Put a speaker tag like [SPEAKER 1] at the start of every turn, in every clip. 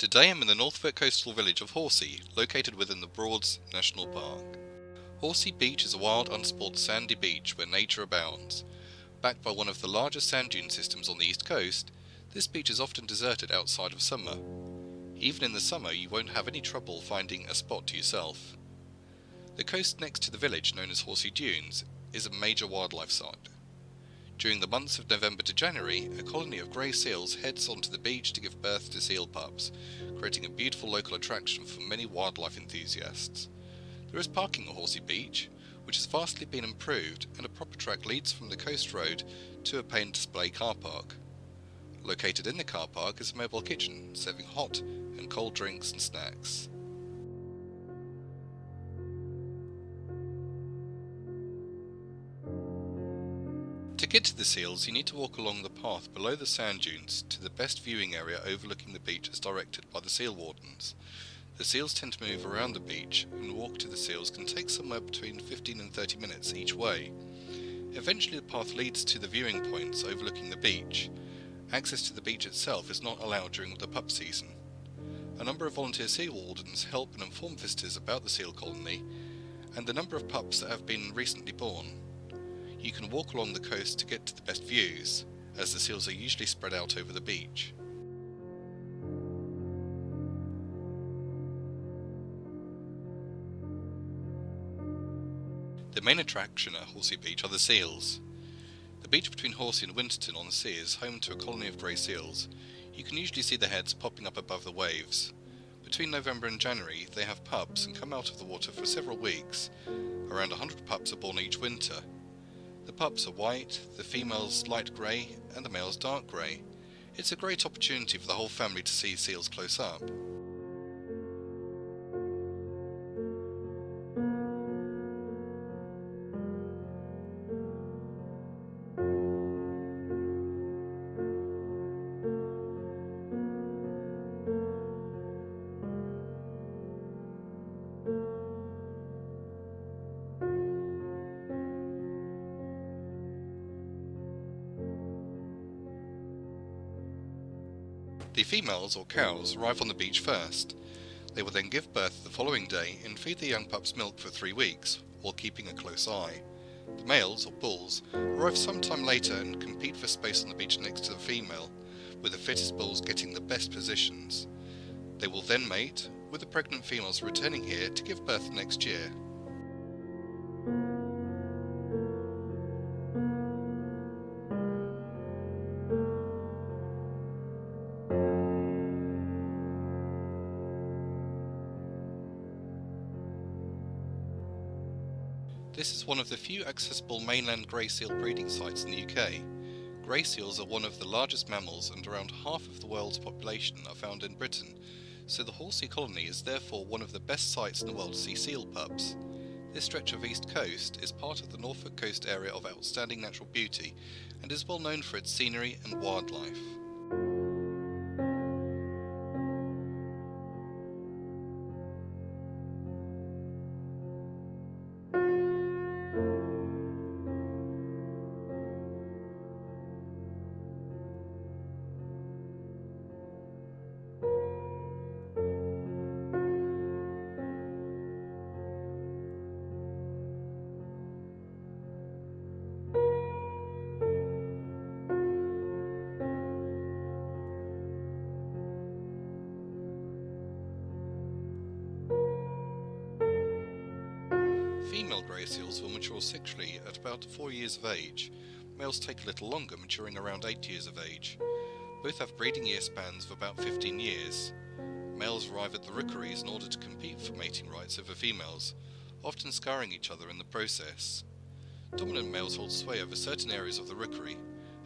[SPEAKER 1] Today I'm in the Norfolk coastal village of Horsey, located within the Broads National Park. Horsey Beach is a wild, unspoilt sandy beach where nature abounds. Backed by one of the largest sand dune systems on the east coast, this beach is often deserted outside of summer. Even in the summer you won't have any trouble finding a spot to yourself. The coast next to the village, known as Horsey Dunes, is a major wildlife site. During the months of November to January, a colony of grey seals heads onto the beach to give birth to seal pups, creating a beautiful local attraction for many wildlife enthusiasts. There is parking at Horsey Beach, which has vastly been improved, and a proper track leads from the coast road to a pay and display car park. Located in the car park is a mobile kitchen, serving hot and cold drinks and snacks. To get to the seals, you need to walk along the path below the sand dunes to the best viewing area overlooking the beach as directed by the seal wardens. The seals tend to move around the beach, and walk to the seals can take somewhere between 15 and 30 minutes each way. Eventually the path leads to the viewing points overlooking the beach. Access to the beach itself is not allowed during the pup season. A number of volunteer seal wardens help and inform visitors about the seal colony and the number of pups that have been recently born. You can walk along the coast to get to the best views, as the seals are usually spread out over the beach. The main attraction at Horsey Beach are the seals. The beach between Horsey and Winterton on the sea is home to a colony of grey seals. You can usually see the heads popping up above the waves. Between November and January they have pups and come out of the water for several weeks. Around 100 pups are born each winter. The pups are white, the females light grey and the males dark grey. It's a great opportunity for the whole family to see seals close up. The females, or cows, arrive on the beach first. They will then give birth the following day and feed the young pups milk for 3 weeks, while keeping a close eye. The males, or bulls, arrive sometime later and compete for space on the beach next to the female, with the fittest bulls getting the best positions. They will then mate, with the pregnant females returning here to give birth next year. This is one of the few accessible mainland grey seal breeding sites in the UK. Grey seals are one of the largest mammals, and around half of the world's population are found in Britain, so the Horsey colony is therefore one of the best sites in the world to see seal pups. This stretch of east coast is part of the Norfolk coast area of outstanding natural beauty, and is well known for its scenery and wildlife. Female grey seals will mature sexually at about 4 years of age. Males take a little longer, maturing around 8 years of age. Both have breeding year spans of about 15 years. Males arrive at the rookeries in order to compete for mating rights over females, often scarring each other in the process. Dominant males hold sway over certain areas of the rookery,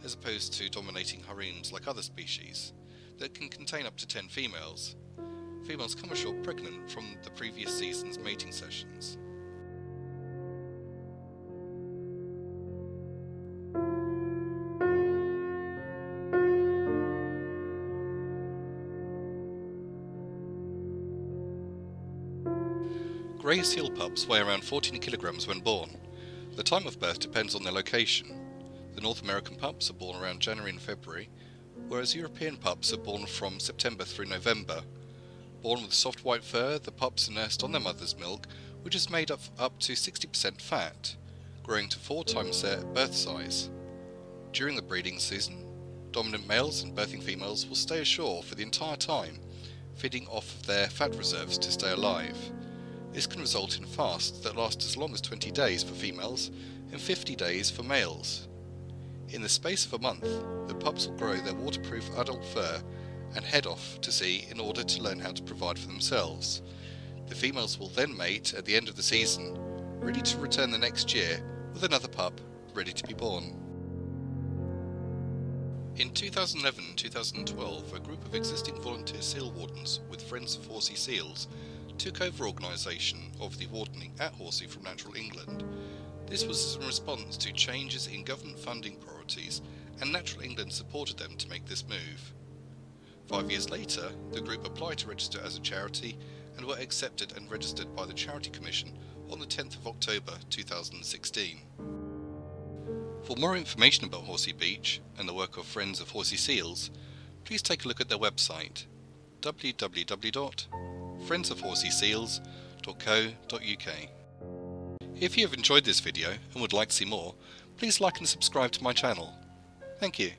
[SPEAKER 1] as opposed to dominating harems like other species, that can contain up to 10 females. Females come ashore pregnant from the previous season's mating sessions. Grey seal pups weigh around 14 kilograms when born. The time of birth depends on their location. The North American pups are born around January and February, whereas European pups are born from September through November. Born with soft white fur, the pups are nursed on their mother's milk, which is made up to 60% fat, growing to 4 times their birth size. During the breeding season, dominant males and birthing females will stay ashore for the entire time, feeding off of their fat reserves to stay alive. This can result in fasts that last as long as 20 days for females and 50 days for males. In the space of a month, the pups will grow their waterproof adult fur and head off to sea in order to learn how to provide for themselves. The females will then mate at the end of the season, ready to return the next year with another pup ready to be born. In 2011-2012, a group of existing volunteer seal wardens with Friends of Horsey Seals took over organisation of the wardening at Horsey from Natural England. This was in response to changes in government funding priorities, and Natural England supported them to make this move. 5 years later, the group applied to register as a charity and were accepted and registered by the Charity Commission on the 10th of October 2016. For more information about Horsey Beach and the work of Friends of Horsey Seals, please take a look at their website www.friendsofhorseyseals.co.uk. If you have enjoyed this video and would like to see more, please like and subscribe to my channel. Thank you.